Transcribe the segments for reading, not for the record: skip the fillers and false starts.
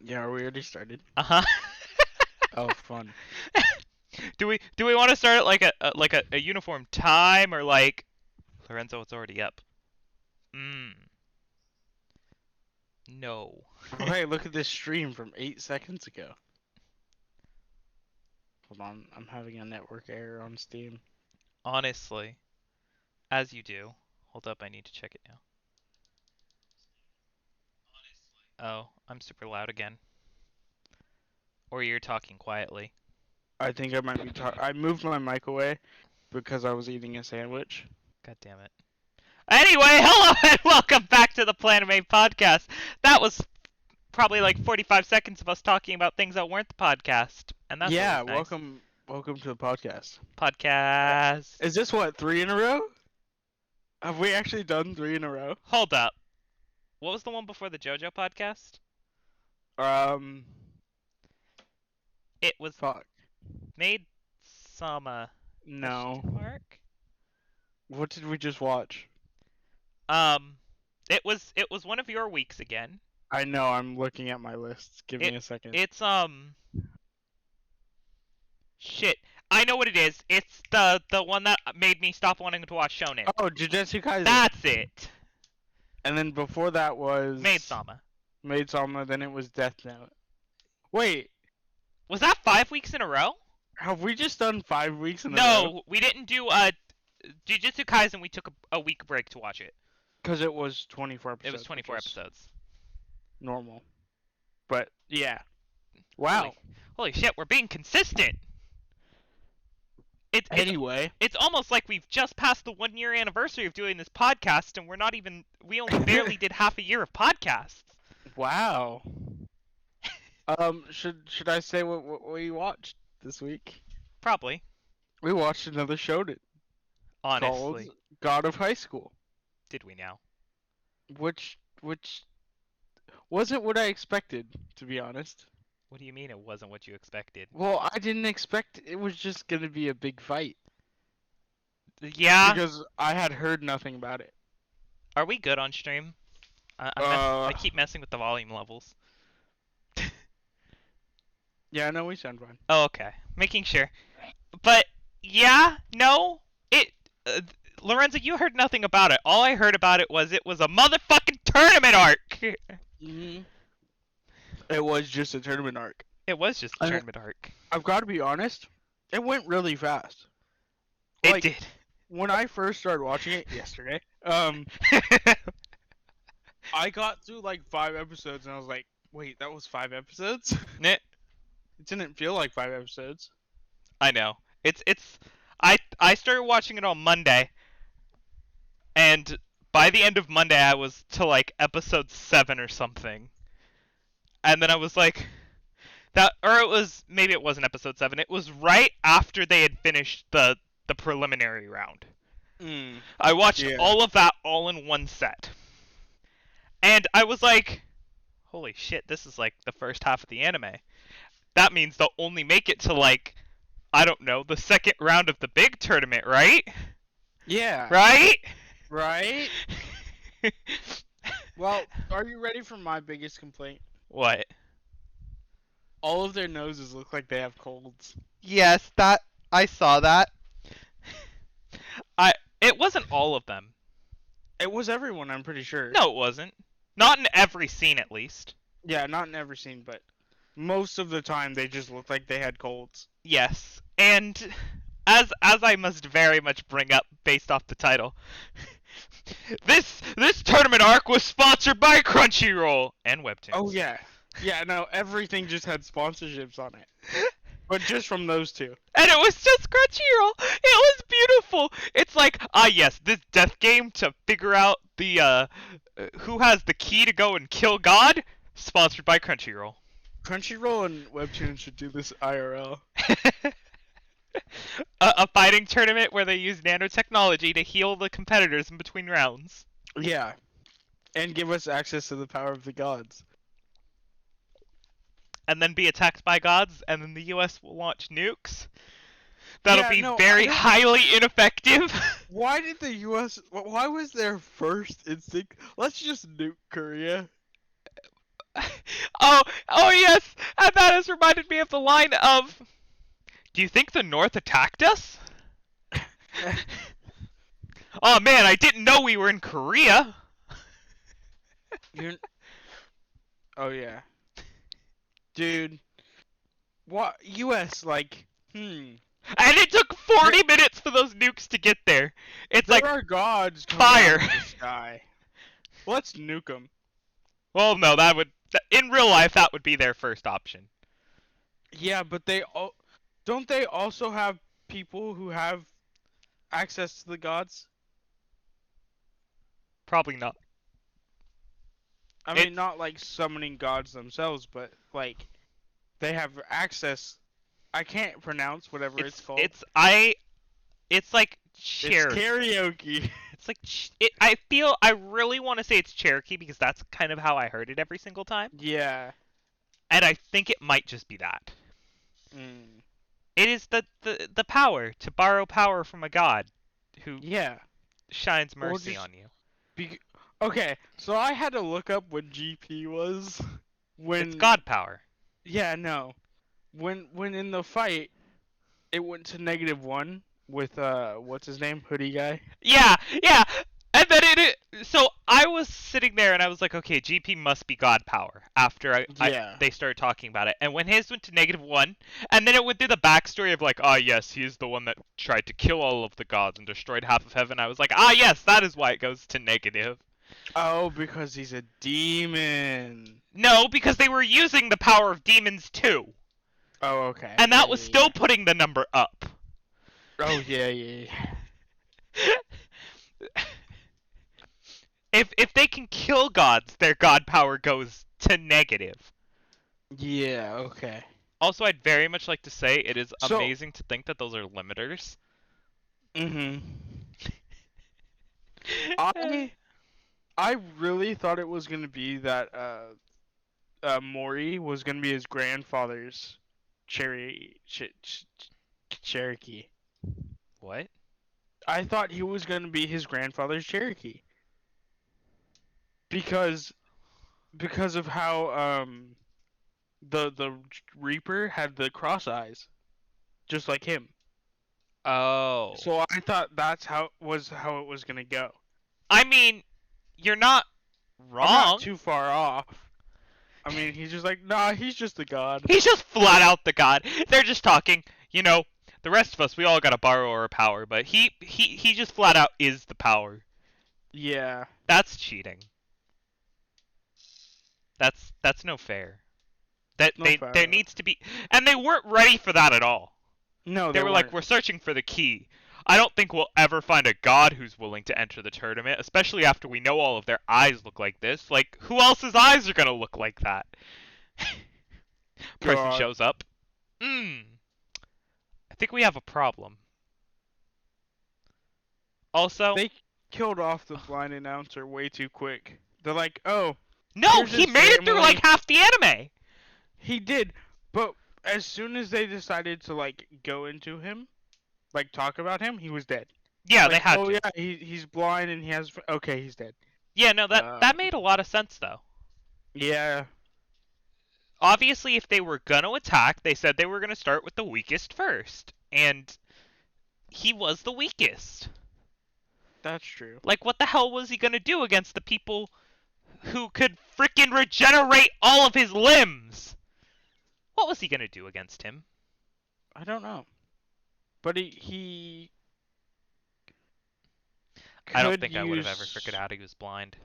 Yeah, we already started. Uh-huh. Oh, fun. Do we want to start at like a uniform time or like Lorenzo? It's already up. Mm. No. Oh, hey, look at this stream from 8 seconds ago. Hold on, I'm having a network error on Steam. Honestly, as you do. Hold up, I need to check it now. Oh, I'm super loud again. Or you're talking quietly. I think I might be I moved my mic away because I was eating a sandwich. God damn it. Anyway, hello and welcome back to the Planime podcast. That was probably like 45 seconds of us talking about things that weren't the podcast, and that's Yeah, always nice. welcome to the podcast. Podcast. Is this what, 3 in a row? Have we actually done 3 in a row? Hold up. What was the one before the JoJo podcast? Um, It was fuck. made Sama No. question mark. What did we just watch? Um, it was one of your weeks again. I know, I'm looking at my list. Give It me a second. it's shit. I know what it is. It's the one that made me stop wanting to watch Shonen. Oh, Jujutsu Kaisen. That's it. And then before that was Maid Sama. Maid Sama, then it was Death Note. Wait, Was that 5 weeks in a row? have we just done 5 weeks in a row? No, we didn't do Jujutsu Kaisen. We took a week break to watch it. Because it was 24 It episodes. was 24 episodes. Normal. But, yeah. Wow. Holy shit, we're being consistent. It's Anyway. it's almost like we've just passed the 1 year anniversary of doing this podcast, and we only barely did half a year of podcasts. Wow. Should I say what we watched this week? Probably, We watched another shonen called honestly. God of High School, Did we now? which wasn't what I expected, to be honest. What do you mean it wasn't what you expected? Well, I didn't expect it was just gonna be a big fight Yeah. because I had heard nothing about it. Are we good on stream? I keep messing with the volume levels. Yeah, no, we sound fine. Oh, okay. Making sure. But yeah, no. It uh, Lorenzo, you heard nothing about it. All I heard about it was a motherfucking tournament arc. hmm It was just a tournament arc. It was just a And tournament arc. I've got to be honest, it went really fast. It Like did. when I first started watching it yesterday, I got through like 5 episodes and I was like, wait, that was 5 episodes? Nah, It didn't feel like 5 episodes. I know. I started watching it on Monday, and by the end of Monday I was to like episode 7 or something. And then I was like that, or maybe it wasn't episode 7. It was right after they had finished the preliminary round. Mm, I watched yeah. all of that all in one set. And I was like, holy shit, this is like the first half of the anime. That means they'll only make it to like, I don't know, the second round of the big tournament, right? Yeah. Right? Right? Well, are you ready for my biggest complaint? What? All of their noses look like they have colds. Yes, that I saw that. I It wasn't all of them. It was everyone, I'm pretty sure. No, it wasn't. Not in every scene, at least. Yeah, not in every scene, but most of the time they just look like they had colds. Yes, and as I must very much bring up based off the title, this tournament arc was sponsored by Crunchyroll and Webtoons. Oh yeah. Yeah, no, everything just had sponsorships on it. But just from those two. And it was just Crunchyroll. It was beautiful. It's like, yes, this death game to figure out the who has the key to go and kill God, sponsored by Crunchyroll. Crunchyroll and Webtoons should do this IRL. A fighting tournament where they use nanotechnology to heal the competitors in between rounds. Yeah. And give us access to the power of the gods. And then be attacked by gods, and then the US will launch nukes. That'll Yeah, be no, very I don't- highly ineffective. Why did the US... Why was their first instinct... Let's just nuke Korea? Oh yes, and that has reminded me of the line of, "Do you think the North attacked us?" Oh man, I didn't know we were in Korea. You're. Oh yeah, dude. What U.S. like? And it took There, 40 minutes for those nukes to get there. It's there like are gods coming out fire. of the sky. Let's nuke them. Well, no, that would in real life that would be their first option. Yeah, but don't they also have people who have access to the gods? Probably not. I mean, It's not like summoning gods themselves, but like they have access. I can't pronounce whatever it's it's called. it's I it's like It's Cherokee. karaoke. It's like I feel I really want to say it's Cherokee because that's kind of how I heard it every single time, Yeah. and I think it might just be that. Mm. It is the power to borrow power from a god who Yeah. shines Or mercy just on you. be. Okay, so I had to look up what GP was It's when. god power. Yeah, no. When in the fight, it went to -1 with what's his name, hoodie guy. Yeah, yeah. And then so I was sitting there and I was like, okay, GP must be God power after Yeah. they started talking about it. And when his went to -1, and then it went through the backstory of like, ah, yes, he's the one that tried to kill all of the gods and destroyed half of heaven. I was like, ah, yes, that is why it goes to negative. Oh, because he's a demon. No, because they were using the power of demons too, Oh, okay. and Yeah, that was yeah, still yeah. putting the number up. Oh, yeah, yeah, yeah. If they can kill gods, their god power goes to negative. Yeah, okay. Also, I'd very much like to say it is So, amazing to think that those are limiters. mhm. I I really thought it was gonna be that Maury was gonna be his grandfather's Cherokee. What? I thought he was gonna be his grandfather's Cherokee because of how the Reaper had the cross eyes just like him. Oh. So I thought that's how it was gonna go. I mean, you're not I'm not wrong. too far off. I mean, he's just like, nah, he's just a god. He's just flat out the god. They're just talking. You know, the rest of us, we all gotta borrow our power, but he just flat out is the power. Yeah, That's cheating. That's no fair. That no there fair. needs to be, and they weren't ready for that at all. No, They they were like, weren't. we're searching for the key. I don't think we'll ever find a god who's willing to enter the tournament, especially after we know all of their eyes look like this. Like, who else's eyes are gonna look like that? Person God, shows up. I think we have a problem. Also, they killed off the blind announcer way too quick. They're like, oh, no, here's he his made it through like family. half the anime. He did, but as soon as they decided to like go into him, like talk about him, he was dead. Yeah, they Like, had oh to. yeah, he's blind and he has. Okay, he's dead. Yeah, no, that Um, made a lot of sense though. yeah, Obviously, if they were gonna attack, they said they were gonna start with the weakest first, and he was the weakest. that's true. Like, what the hell was he gonna do against the people who could frickin' regenerate all of his limbs? What was he gonna do against him? I don't know, but he I don't could think I would have ever figured use. out he was blind.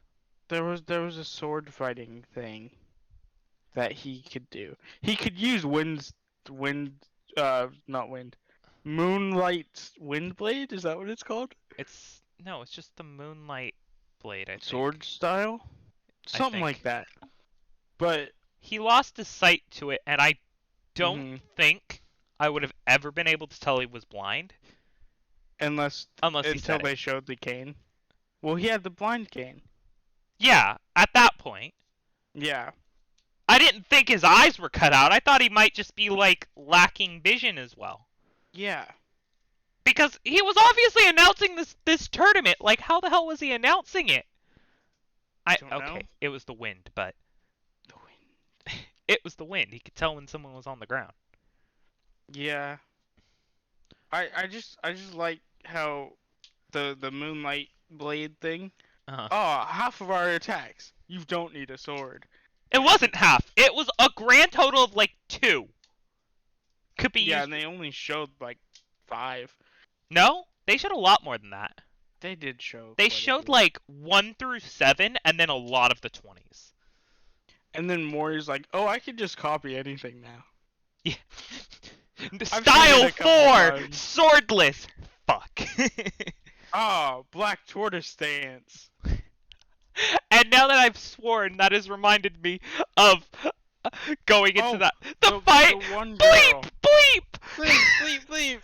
There was a sword fighting thing that he could do. He could use not wind, moonlight wind blade. Is that what it's called? It's no, it's just the moonlight blade, I Sword think. style, I something like think. that. But He lost his sight to it, and I don't mhm, think I would have ever been able to tell he was blind unless unless he until said it. they showed the cane. Well, he had the blind cane. Yeah, at that point. Yeah, I didn't think his eyes were cut out. I thought he might just be like lacking vision as well. yeah. Because he was obviously announcing this tournament. Like, how the hell was he announcing it? Don't know. Okay, it was the wind, but The wind. It was the wind. He could tell when someone was on the ground. Yeah. I just like how the moonlight blade thing. Uh-huh. Oh, half of our attacks. You don't need a sword. It wasn't half. It was a grand total of like 2. Could be Yeah, used. and they only showed like 5. No, they showed a lot more than that. They did show They quite a showed few. like 1 through 7, and then a lot of the 20s. And then Mori's like, "Oh, I can just copy anything now." Yeah. I've seen it Style a couple 4, times. swordless. Fuck. Oh, Black Tortoise stance. And now that I've sworn, that has reminded me of going into Oh, that the the fight. one Bleep, girl. bleep. Bleep, bleep, bleep.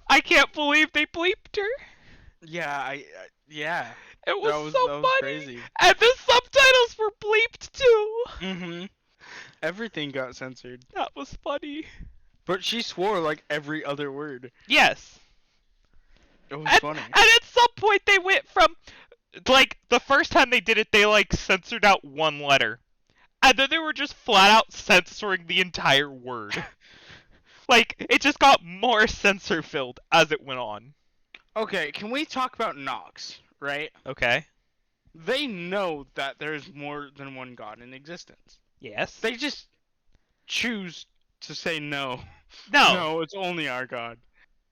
I can't believe they bleeped her. Yeah, yeah. It was That was so that was funny, crazy. and the subtitles were bleeped too. Mhm. Everything got censored, That was funny. but she swore like every other word. Yes. It was And funny. at some point they went from like the first time they did it they like censored out 1 letter. And then they were just flat out censoring the entire word. Like it just got more censor filled as it went on. Okay, can we talk about Nox, right? Okay. They know that there's more than one god in existence. Yes. They just choose to say no. No. No, it's only our god.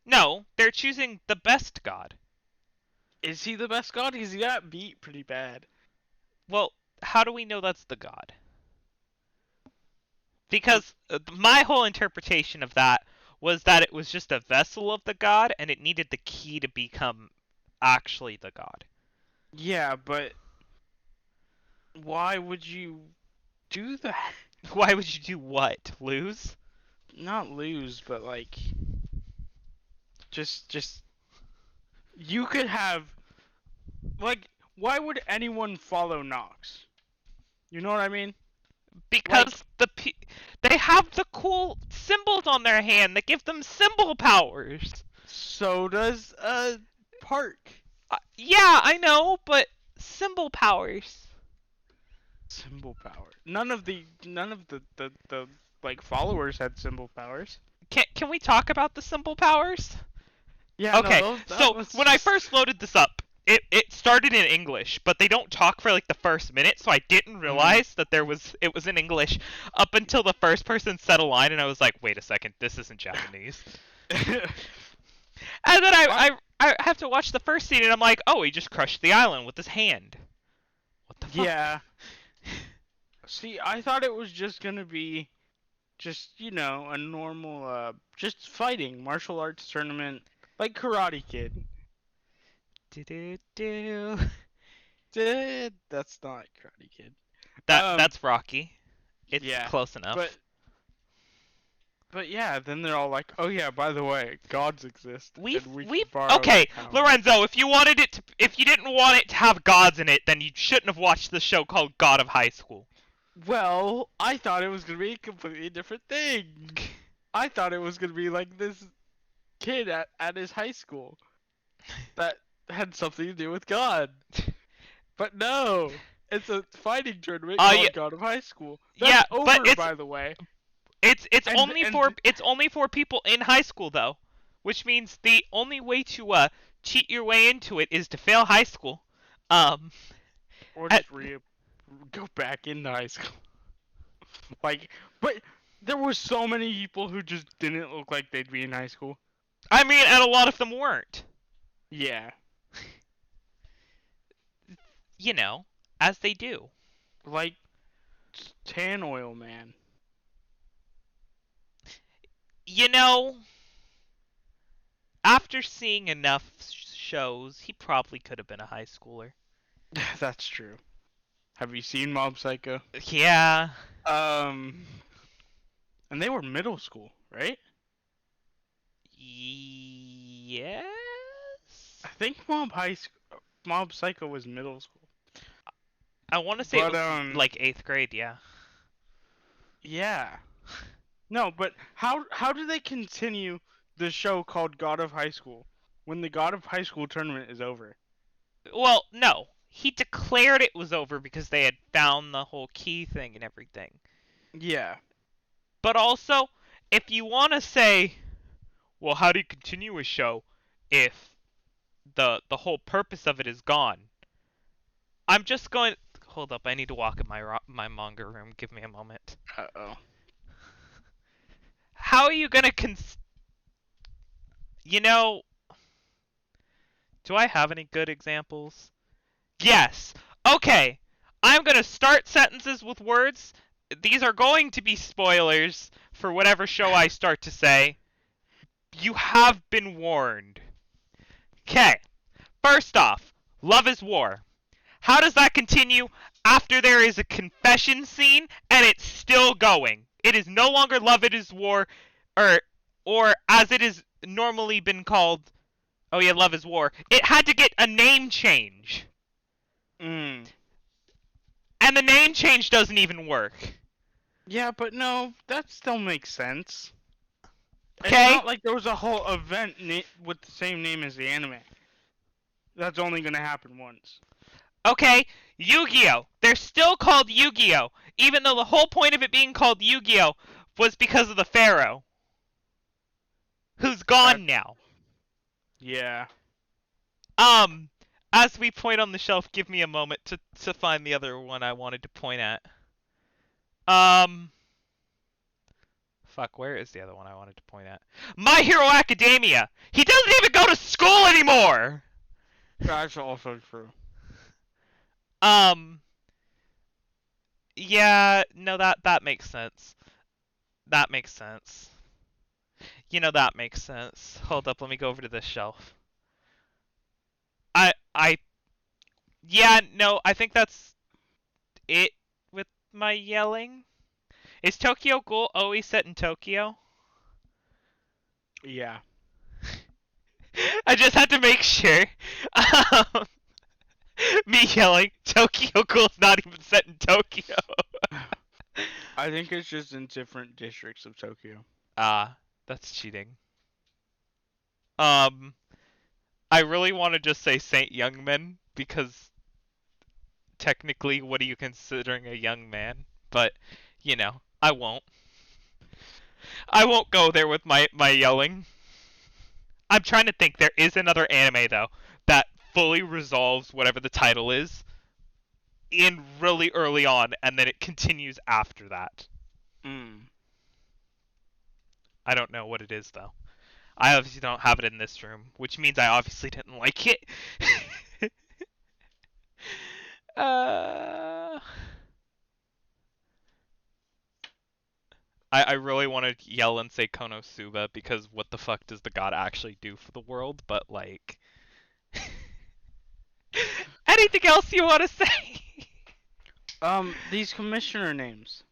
No, they're choosing the best god. Is he the best god? He's got beat pretty bad. Well, how do we know that's the god? Because my whole interpretation of that was that it was just a vessel of the god and it needed the key to become actually the god. Yeah, but why would you do that? Why would you do what? Lose? Not lose, but like just you could have like why would anyone follow Nox? You know what I mean? Like Because they have the cool symbols on their hand that give them symbol powers. so does Park. Yeah, I know, but symbol powers. Symbol power. None of the like followers had symbol powers. Can we talk about the symbol powers? Yeah, no, Okay, that so was when I just first loaded this up, it started in English, but they don't talk for like the first minute, so I didn't mm. realize that it was in English up until the first person said a line, and I was like, wait a second, this isn't Japanese. And then I, I have to watch the first scene, and I'm like, oh, he just crushed the island with his hand. What the fuck? yeah. See, I thought it was just gonna be just, a normal just fighting martial arts tournament like Karate Kid. Do do do. That's not Karate Kid. Um That's Rocky. It's yeah. close But enough. but yeah, then they're all like, "Oh yeah, by the way, gods exist and we can We've borrow their okay, power." Lorenzo. If you didn't want it to have gods in it, then you shouldn't have watched the show called God of High School. Well, I thought it was going to be a completely different thing. I thought it was going to be like this kid at his high school that had something to do with God. But no, it's a fighting tournament Yeah, called God of High School. yeah, That's but over, by the way. And it's only for people in high school though, which means the only way to cheat your way into it is to fail high school. Um, or at, just go back into high school. Like, but there were so many people who just didn't look like they'd be in high school. I mean, and a lot of them weren't. Yeah, You know, as they do. like Tan Oil Man. You know, after seeing enough shows, he probably could have been a high schooler. That's true. Have you seen Mob Psycho? Yeah. Um, and they were middle school, right? Yes. I think Mob Psycho was middle school. I want to say it But was like 8th grade. Yeah. yeah. No, but how do they continue the show called God of High School when the God of High School tournament is over? Well, no. he declared it was over because they had found the whole key thing and everything. Yeah. But also, if you want to say, well, how do you continue a show if the whole purpose of it is gone? I'm just going. Hold up, I need to walk in my manga room. Give me a moment. Uh-oh. How are you gonna You know, do I have any good examples? Yes. Okay. I'm gonna start sentences with words. These are going to be spoilers for whatever show I start to say. You have been warned. Okay. First off, Love is War. How does that continue after there is a confession scene and it's still going? It is no longer Love It Is War, or or as it is normally been called. Oh yeah, Love Is War. It had to get a name change, Mm. and the name change doesn't even work. Yeah, but no, that still makes sense. It's Okay, not like there was a whole event with the same name as the anime. That's only gonna happen once. okay. Yu-Gi-Oh! They're still called Yu-Gi-Oh! Even though the whole point of it being called Yu-Gi-Oh! Was because of the Pharaoh, who's That gone now. yeah. Um, as we point on the shelf, give me a moment to find the other one I wanted to point at. Um, fuck, where is the other one I wanted to point at? My Hero Academia. He doesn't even go to school anymore. That's also true. Um, yeah, no, that makes sense. That makes sense. That makes sense. Hold up, let me go over to this shelf. I, yeah, no, I think that's it with my yelling. Is Tokyo Ghoul always set in Tokyo? Yeah. I just had to make sure. Um, me yelling, Tokyo Ghoul's not even set in Tokyo. I think it's just in different districts of Tokyo. Ah, that's cheating. Um, I really want to just say Saint Youngman because technically, what are you considering a young man? But, I won't. I won't go there with my yelling. I'm trying to think. There is another anime though that fully resolves whatever the title is in really early on, and then it continues after that. Mm. I don't know what it is though. I obviously don't have it in this room, which means I obviously didn't like it. uh, I really want to yell and say Konosuba because what the fuck does the god actually do for the world? But like, anything else you want to say? These commissioner names.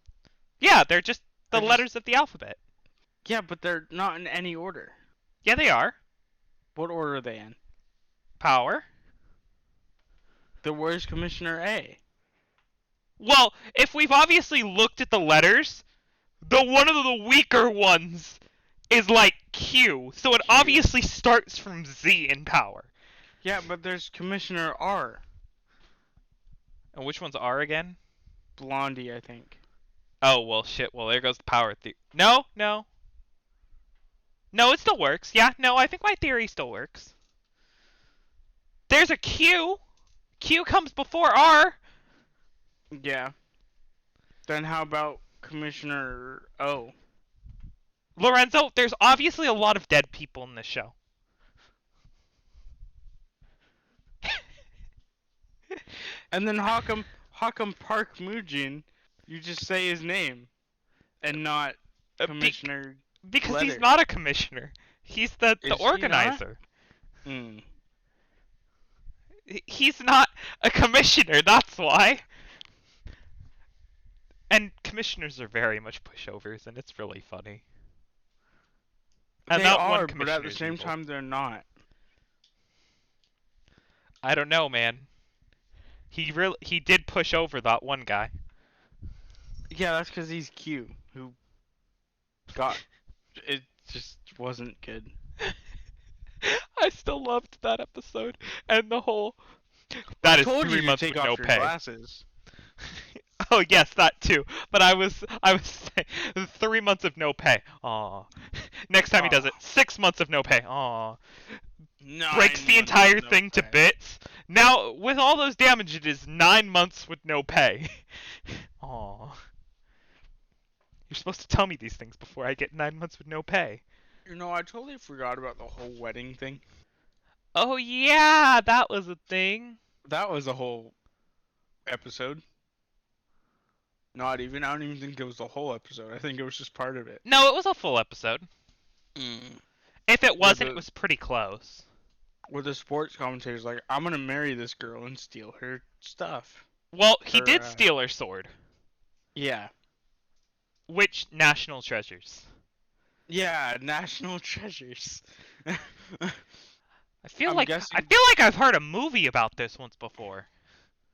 Yeah, they're just the I just letters of the alphabet. yeah, but they're not in any order. Yeah, they are. What order are they in? Power. The where's Commissioner A? Well, if we've obviously looked at the letters, the one of the weaker ones is like Q, so it Q. obviously starts from Z in power. Yeah, but there's Commissioner R. And which one's R again? Blondie, I think. Oh, well, shit. Well, there goes the power theory. No, no. No, it still works. Yeah, no, I think my theory still works. There's a Q. Q comes before R. Yeah. Then how about Commissioner O? Lorenzo, there's obviously a lot of dead people in this show. And then how come Park Mujin, you just say his name and not Uh, be- Commissioner because he's Letter? not a commissioner. He's the Is he not? organizer. Hmm. He's not a commissioner, that's why. And commissioners are very much pushovers, and it's really funny. And They that one are, but at commissioner the is same evil. time they're not. I don't know, man. He did push over that one guy. Yeah, that's because he's Q, who got it. Just wasn't good. I still loved that episode and the whole I That is told you three to months take with off no your pay. glasses. Oh yes, that too. But I was saying 3 months of no pay. Aw. Next time he does Oh, it, 6 months of no pay. Aw. Breaks 9 the months of entire no thing to pay. bits. Now with all those damage, it is 9 months with no pay. Aw. You're supposed to tell me these things before I get 9 months with no pay. I totally forgot about the whole wedding thing. Oh yeah, that was a thing. That was a whole episode. Not even. I don't even think it was the whole episode. I think it was just part of it. No, it was a full episode. Mm. If it Where wasn't, it the was pretty close. where the sports commentator's like, I'm gonna marry this girl and steal her stuff. Well, he Her did steal her sword. yeah. Which national treasures? Yeah, national treasures. I feel I'm like I guessing feel like I've heard a movie about this once before.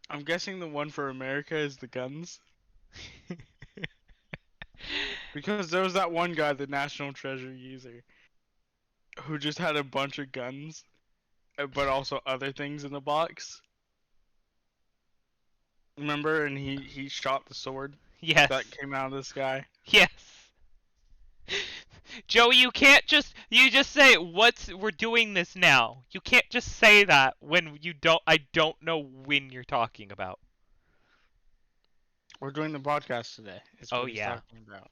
I'm guessing the one for America is the guns. Because there was that one guy, the national treasure user, who just had a bunch of guns, but also other things in the box. Remember? And he shot the sword Yes. that came out of the sky. Yes. Joey, you just say we're doing this now. You can't just say that when I don't know when you're talking about. We're doing the podcast today. Is Oh what he's yeah. talking about.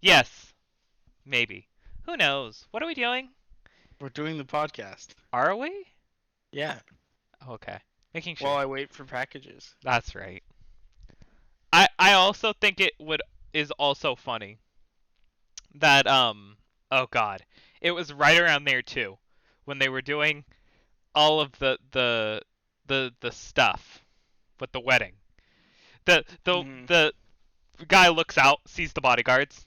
Yes, maybe. Who knows? What are we doing? We're doing the podcast. Are we? Yeah. Okay. Making While sure. I wait for packages. That's right. I also think it would is also funny that oh god. It was right around there too when they were doing all of the stuff with the wedding. The the Mm. the guy looks out, sees the bodyguards.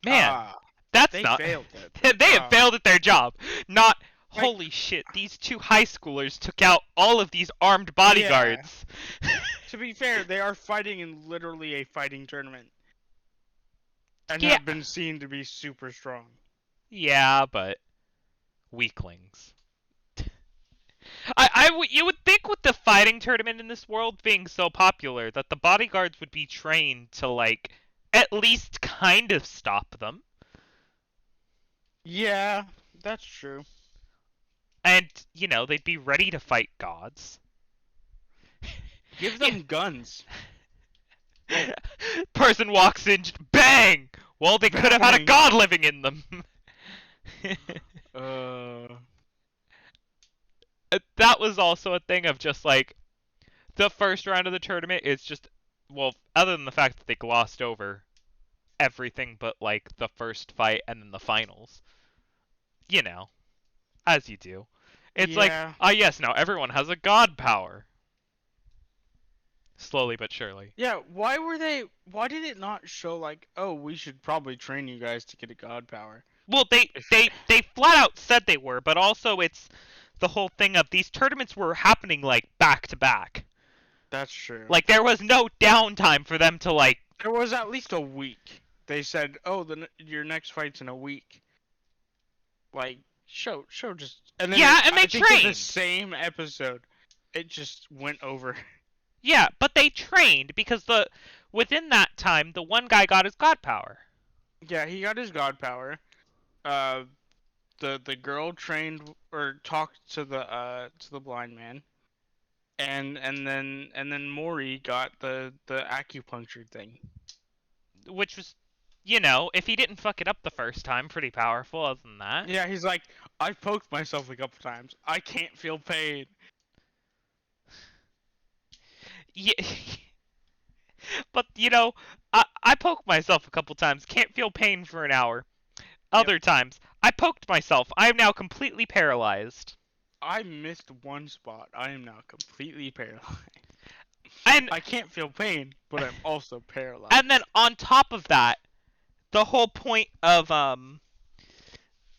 Man, Ah, that's they not failed at their they have job. failed at their job. Not Like, holy shit, these two high schoolers took out all of these armed yeah. bodyguards. To be fair, they are fighting in literally a fighting tournament, and Yeah. have been seen to be super strong. Yeah, but weaklings. You would think with the fighting tournament in this world being so popular that the bodyguards would be trained to like at least kind of stop them. Yeah, that's true. And, they'd be ready to fight gods. Give Yeah. them guns. Person walks in, bang! Well, they could have had a Bang. god living in them. That was also a thing of just like the first round of the tournament is just, well, other than the fact that they glossed over everything but like the first fight and then the finals. As you do. It's like, Yeah. yes, now everyone has a god power. Slowly but surely. Yeah, why did it not show like, oh, we should probably train you guys to get a god power? Well, they flat out said they were, but also it's the whole thing of these tournaments were happening like back to back. That's true. Like there was no downtime for them to like. There was at least a week. They said, oh, your next fight's in a week. Like, show just. And then Yeah, and they I think in the trained. same episode, it just went over. Yeah, but they trained because within that time the one guy got his god power. Yeah, he got his god power. The girl trained or talked to the blind man, and then Mori got the acupuncture thing. Which was, if he didn't fuck it up the first time, pretty powerful. Other than that. Yeah, he's like, I've poked myself a couple times. I can't feel pain. Yeah. But I poked myself a couple times. Can't feel pain for an hour. Other times, I poked myself. I am now completely paralyzed. I missed one spot. I am now completely paralyzed. And I can't feel pain, but I'm also paralyzed. and then on top of that, the whole point of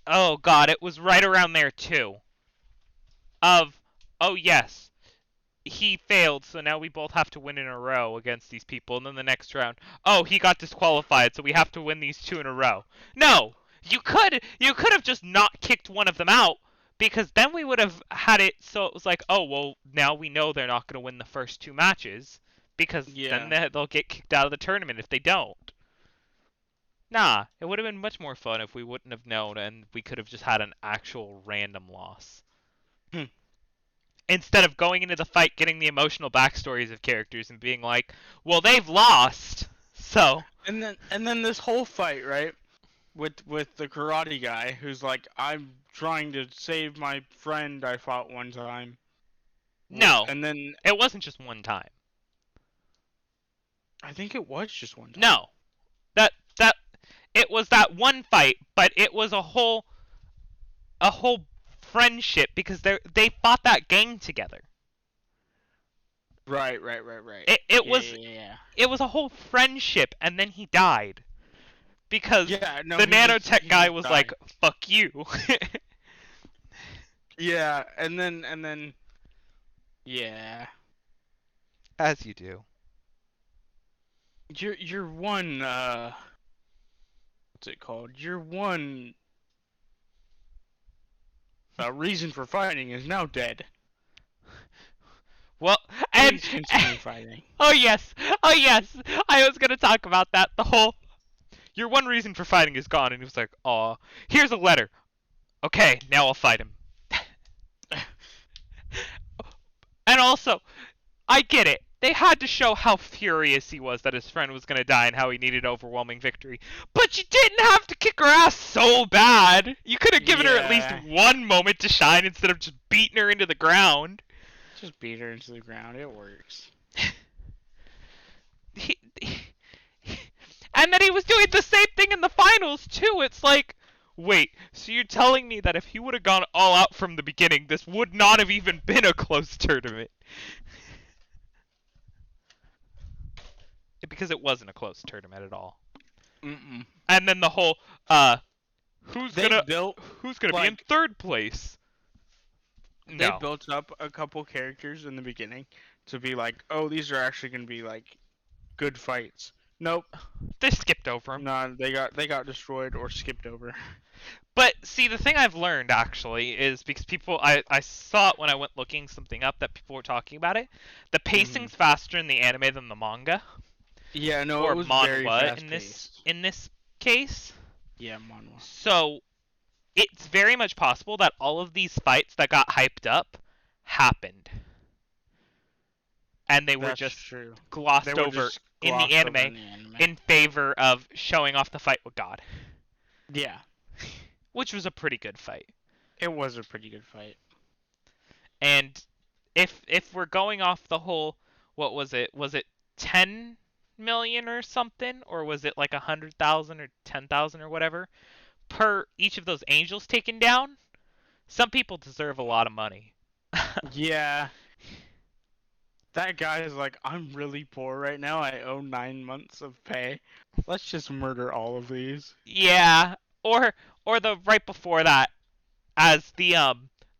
oh god, it was right around there too. Of oh yes, he failed, so now we both have to win in a row against these people, and then the next round, oh, he got disqualified, so we have to win these two in a row. No, you could have just not kicked one of them out, because then we would have had it so it was like, oh, well, now we know they're not going to win the first two matches because then Yeah. they'll get kicked out of the tournament if they don't. Nah, it would have been much more fun if we wouldn't have known and we could have just had an actual random loss. Hmm. Instead of going into the fight getting the emotional backstories of characters and being like, well, they've lost, so. And then this whole fight, right? With the karate guy who's like, I'm trying to save my friend I fought one time. No, And then it wasn't just one time. I think it was just one time. No, that it was that one fight, but it was a whole friendship because they fought that gang together. Right, right, right, right. It Yeah, was yeah, yeah. it was a whole friendship, and then he died because Yeah, no, the nanotech he guy just was died. like, "Fuck you." Yeah, and then yeah. As you do. Your one what's it called? Your one reason for fighting is now dead. Well, and Please continue fighting. oh yes, oh yes, I was gonna talk about that. The whole your one reason for fighting is gone, and he was like, "Aw, here's a letter. Okay, now I'll fight him." And also, I get it. They had to show how furious he was that his friend was gonna die and how he needed overwhelming victory. But you didn't have to kick her ass so bad. You could have given her at least Yeah. one moment to shine instead of just beating her into the ground. Just beat her into the ground. It works. He, and then he was doing the same thing in the finals too. It's like, wait, so you're telling me that if he would have gone all out from the beginning, this would not have even been a close tournament? Because it wasn't a close tournament at all. Mm-mm. And then the whole, uh, who's They gonna built who's gonna be in like third place? they No, built up a couple characters in the beginning to be like, oh, these are actually gonna be like good fights. Nope. they skipped over him. No, they got destroyed or skipped over. But see, the thing I've learned actually is because I saw it when I went looking something up that people were talking about it. The Hmm. pacing's faster in the anime than the manga Yeah, no, it or was very manhwa fast paced. in this case. Yeah, manhwa. So it's very much possible that all of these fights that got hyped up happened, and they were That's just true. They glossed were over just in the glossed over anime in the anime. in favor of showing off the fight with God, Yeah, which was a pretty good fight. it was a pretty good fight. And if we're going off the whole, what was it? Was it 10 million or something, or was it like 100,000 or 10,000 or whatever per each of those angels taken down? Some people deserve a lot of money. Yeah, that guy is like, I'm really poor right now. I owe 9 months of pay. Let's just murder all of these. Yeah, or the right before that, as the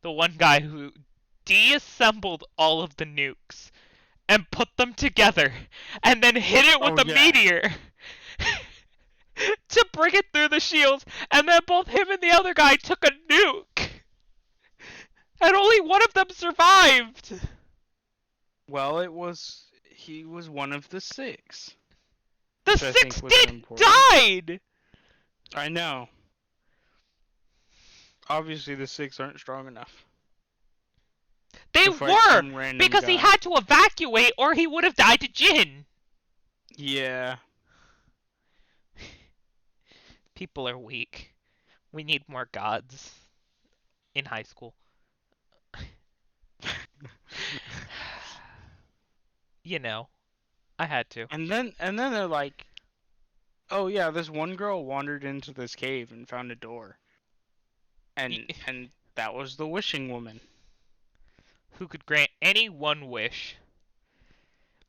one guy who deassembled all of the nukes and put them together and then hit it with Oh a yeah. meteor to bring it through the shields, and then both him and the other guy took a nuke and only one of them survived. Well, he was one of the six, The which I six think was did important. died. I know. Obviously, the six aren't strong enough They to fight were some random because he guy. had to evacuate or he would have died to Jin. Yeah. People are weak. We need more gods in high school. You know, I had to. And then they're like, oh yeah, this one girl wandered into this cave and found a door, and that was the wishing woman. Who could grant any one wish?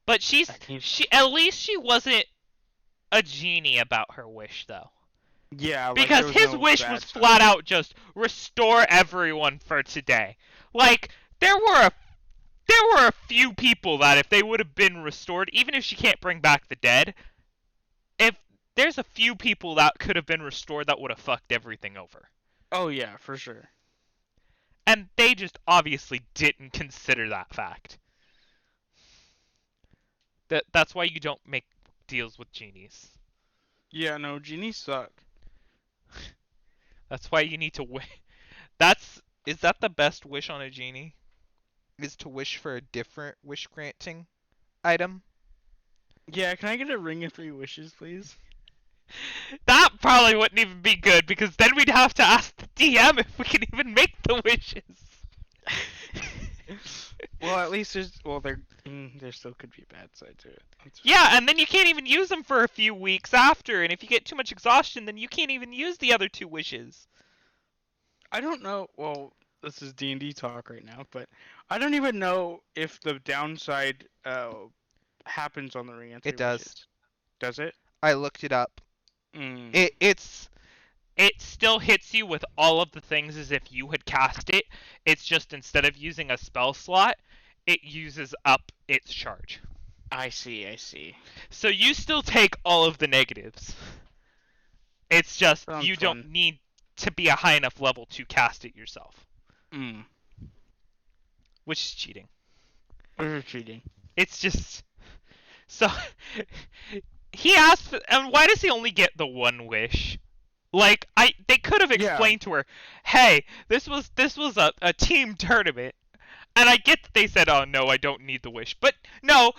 But I think. she at least she wasn't a genie about her wish though. Yeah, like there Because was his no wish bad was stuff. flat out just restore everyone for today. Like there were a few people that if they would have been restored, even if she can't bring back the dead, if there's a few people that could have been restored that would have fucked everything over. Oh yeah, for sure. And they just obviously didn't consider that fact. That's why you don't make deals with genies. Yeah, no, genies suck. That's why you need to wish. That's is that the best wish on a genie? Is to wish for a different wish granting item? Yeah, can I get a ring of 3 wishes, please? That probably wouldn't even be good because then we'd have to ask the DM if we can even make the wishes. Well, at least there still could be a bad side to it. That's Yeah, fair. and then you can't even use them for a few weeks after, and if you get too much exhaustion, then you can't even use the other two wishes. I don't know. Well, this is D&D talk right now, but I don't even know if the downside happens on the ring of It three does. wishes. Does it? I looked it up. Mm, It still hits you with all of the things as if you had cast it. It's just instead of using a spell slot, it uses up its charge. I see. I see. So you still take all of the negatives. It's just Sounds you don't fun. need to be a high enough level to cast it yourself, Mm. which is cheating. Or cheating. It's just so he asked, and why does he only get the one wish? Like they could have Yeah. explained to her, hey, this was a team tournament. And I get that they said, "Oh no, I don't need the wish," but no,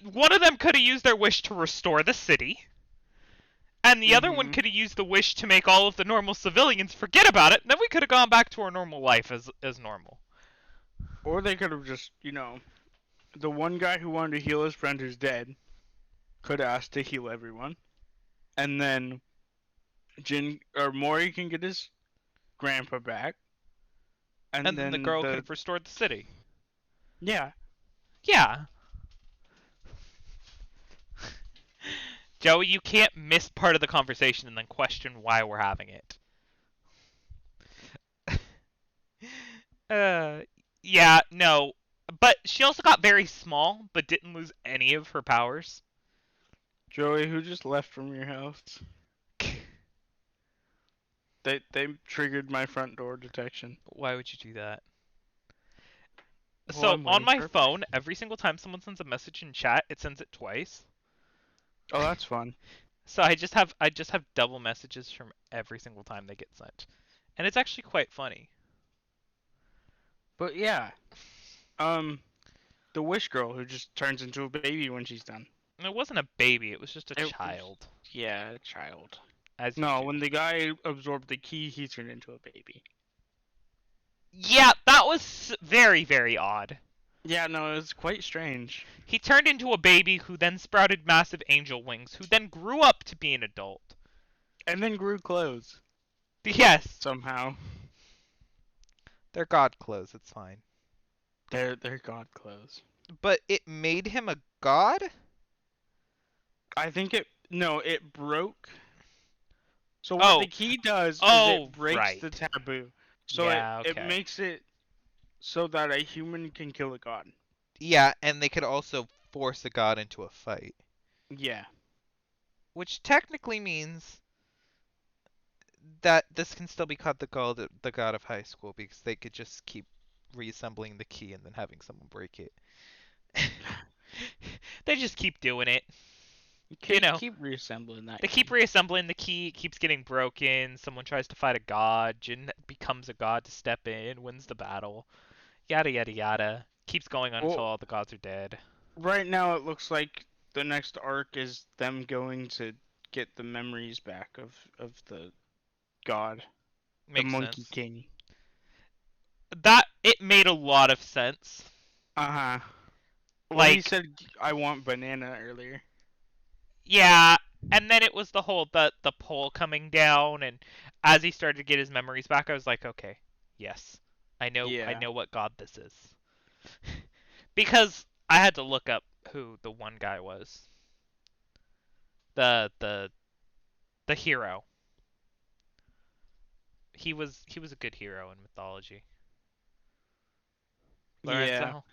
one of them could have used their wish to restore the city, and the other one Mhm. could have used the wish to make all of the normal civilians forget about it. And then we could have gone back to our normal life as normal. Or they could have just, the one guy who wanted to heal his friend who's dead could ask to heal everyone, and then Jin or Mori can get his grandpa back, and And then the then girl could the have restored the city. yeah. Yeah, Joey, you can't miss part of the conversation and then question why we're having it. uh, yeah, no, but she also got very small, but didn't lose any of her powers. Joey, who just left from your house? They triggered my front door detection. Why would you do that? Well, So I'm on waiting my for it. phone, every single time someone sends a message in chat, it sends it twice. Oh, that's fun. So I just have double messages from every single time they get sent, and it's actually quite funny. But yeah, um, the Wish Girl who just turns into a baby when she's done. And it wasn't a baby; it was just a It was, child, yeah, a child. as you No, do. when the guy absorbed the key, he turned into a baby. Yeah, that was very, very odd. Yeah, no, it was quite strange. He turned into a baby who then sprouted massive angel wings, who then grew up to be an adult. And then grew clothes Yes, somehow. they're god clothes, it's fine. They're god clothes. But it made him a god? I think it no, it broke. So what the Oh, key does is it oh, breaks the right. taboo. So Yeah, it okay. makes it so that a human can kill a god. Yeah, and they could also force a god into a fight. Yeah. Which technically means that this can still be called the god of high school because they could just keep reassembling the key and then having someone break it. They just keep doing it. You know, Keep reassembling that they keep key. reassembling the key, it keeps getting broken, someone tries to fight a god, Jin becomes a god to step in, wins the battle, yada yada yada. Keeps going on until Well, all the gods are dead. right now it looks like the next arc is them going to get the memories back of the god, the Makes Monkey sense. King. That it made a lot of sense. Uh-huh. Well, he Like, said I want banana earlier. yeah, and then it was the pole coming down, and as he started to get his memories back, I was like, okay, yes, I Yeah. know what god this is, because I had to look up who the one guy was, the the the hero. He was a good hero in mythology. Yeah. Lorenzo,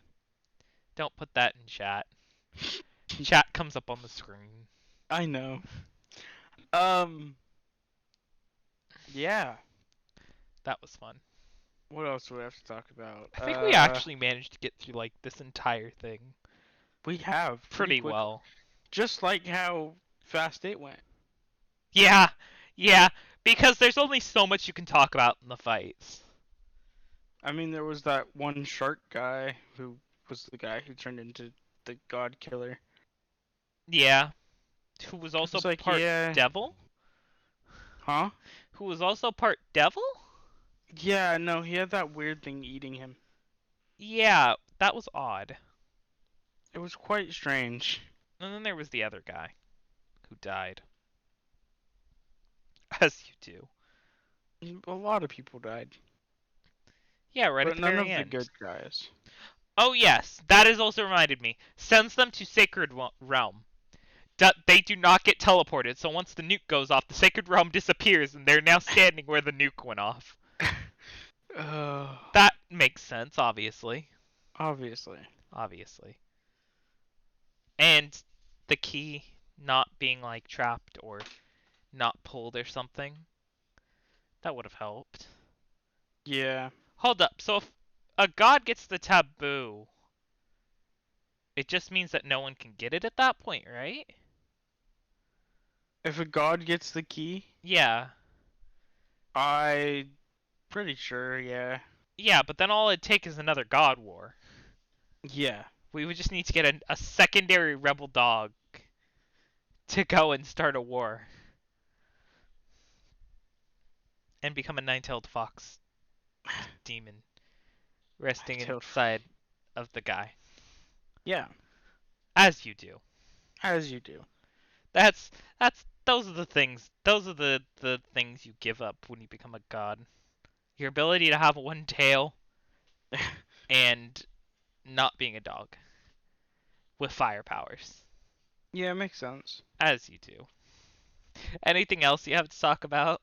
don't put that in chat. Chat comes up on the screen. I know. Um. Yeah. That was fun. What else do we have to talk about? I think we actually managed to get through like this entire thing We have pretty pretty quickly. well. Just like how fast it went. Yeah, yeah, because there's only so much you can talk about in the fights. I mean, there was that one shark guy who was the guy who turned into the God Killer. Yeah, who was It also was like, part yeah, devil? huh? Who was also part devil? Yeah, no, he had that weird thing eating him. Yeah, that was odd. It was quite strange. And then there was the other guy who died. As you do. A lot of people died, Yeah, right at but the none very of the end. good guys. Oh yes, that has also reminded me. Sends them to Sacred Realm. They do not get teleported, so once the nuke goes off, the Sacred Realm disappears, and they're now standing where the nuke went off. uh, That makes sense, obviously. obviously. Obviously. And the key not being like trapped or not pulled or something. That would have helped. Yeah. Hold up, so if a god gets the taboo, it just means that no one can get it at that point, right? If a god gets the key, Yeah. I pretty sure, yeah. Yeah, but then all it'd take is another god war. Yeah. We would just need to get a secondary rebel dog to go and start a war and become a nine-tailed fox demon resting Tailed. inside of the guy. Yeah, As you do. as you do. That's those are the things. Those are the things you give up when you become a god. Your ability to have one tail and not being a dog with fire powers. Yeah, it makes sense. As you do. Anything else you have to talk about?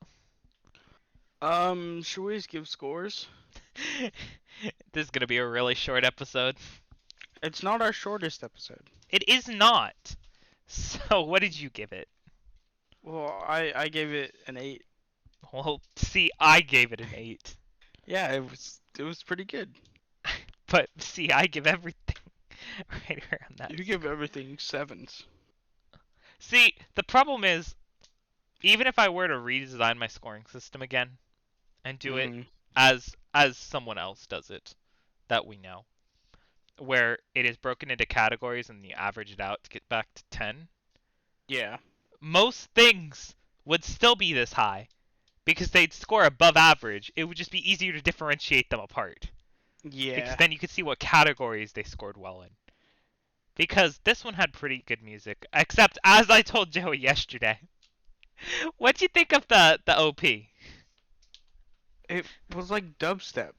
Should we just give scores? This is gonna be a really short episode. It's not our shortest episode. It is not. So what did you give it? Well, I gave it an 8. Well, see, I gave it an 8. Yeah, it was pretty good. But see, I give everything right around that. You give everything 7s. See, the problem is, even if I were to redesign my scoring system again and do it Mhm. as someone else does it that we know, where it is broken into categories and you average it out to get back to 10, Yeah. most things would still be this high because they'd score above average. It would just be easier to differentiate them apart because Yeah. then you could see what categories they scored well in. Because this one had pretty good music, except as I told Joey yesterday. What'd you think of the OP? It was like dubstep.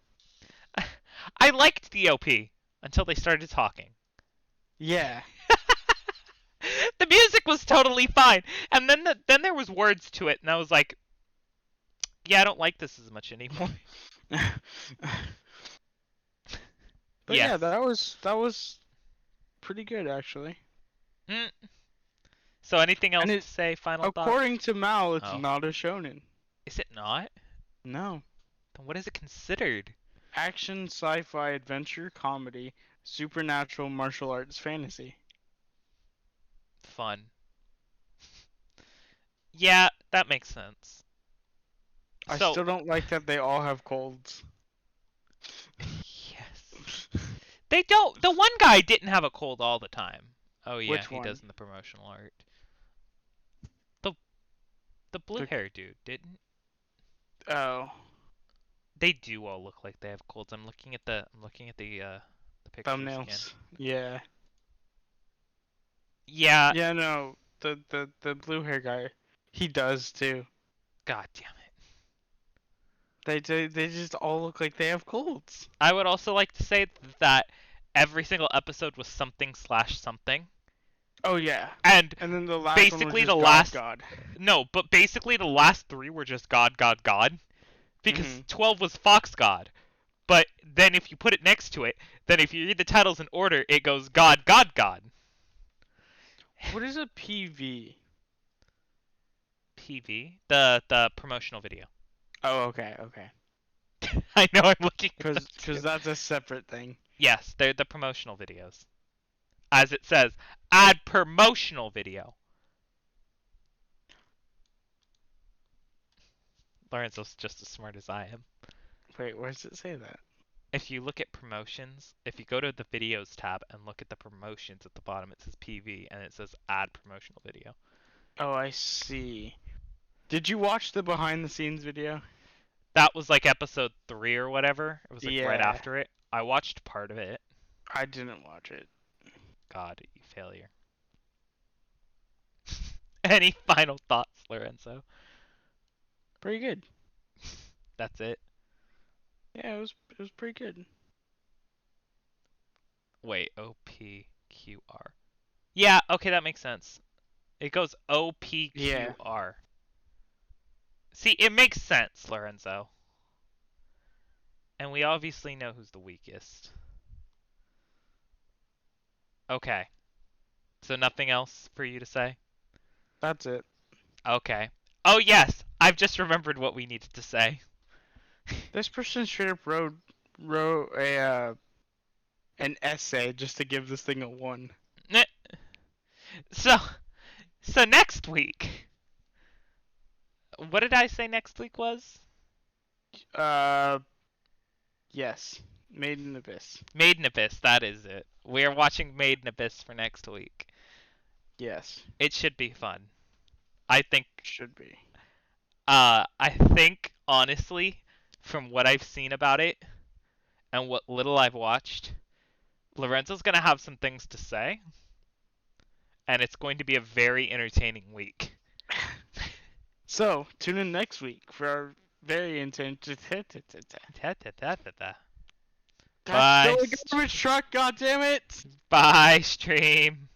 I liked the OP until they started talking. Yeah. The music was totally fine, and then there was words to it, and I was like, yeah, I don't like this as much anymore. But yeah, Yes. that was pretty good actually. Mm. So anything And else it, to say? Final thoughts? according to Mal, it's Oh, not a shonen. is it not? No. Then what is it considered? Action, sci-fi, adventure, comedy, supernatural, martial arts, fantasy. Fun. Yeah, that makes sense. I So, still don't like that they all have colds. yes. They don't. The one guy didn't have a cold all the time. Oh yeah, Which he one? does in the promotional art. The the blue The hair dude didn't. oh, They do all look like they have colds. I'm looking at the pictures again. thumbnails. Yeah. Yeah. Yeah, no. The blue hair guy, he does too. God damn it. They just all look like they have colds. I would also like to say that every single episode was something slash something, Oh yeah. and And then the last one was basically the just God last God. no, but basically the last three were just God, God, God, because Mhm. 12 was Fox God. But then if you put it next to it, then if you read the titles in order, it goes God, God, God. What is a PV? PV, the promotional video. Oh, okay, okay. I know I'm looking at Cause, those too. cause that's a separate thing. Yes, they're the promotional videos. As it says, add promotional video. Lorenzo's just as smart as I am. Wait, where does it say that? If you look at promotions, if you go to the videos tab and look at the promotions at the bottom, it says PV and it says add promotional video. Oh, I see. Did you watch the behind the scenes video? That was like episode 3 or whatever. It was like right Yeah, after it. I watched part of it. I didn't watch it. God, you failure. Any final thoughts, Lorenzo? Pretty good. That's it. Yeah, it was pretty good. Wait, OPQR. Yeah, okay, that makes sense. It goes Yeah, OPQR. See, it makes sense, Lorenzo. And we obviously know who's the weakest. Okay. So nothing else for you to say? that's it. Okay. Oh yes, I've just remembered what we needed to say. This person straight up wrote a an essay just to give this thing a 1. So, so next week. What did I say next week was? Uh, yes. Made in Abyss. Made in Abyss, that is it. We're watching Made in Abyss for next week. Yes, It should be fun. I think should be. I think honestly, from what I've seen about it and what little I've watched, Lorenzo's gonna have some things to say, and it's going to be a very entertaining week. So, tune in next week for our very intense. That's Bye. still a garbage truck, goddammit! Bye, stream.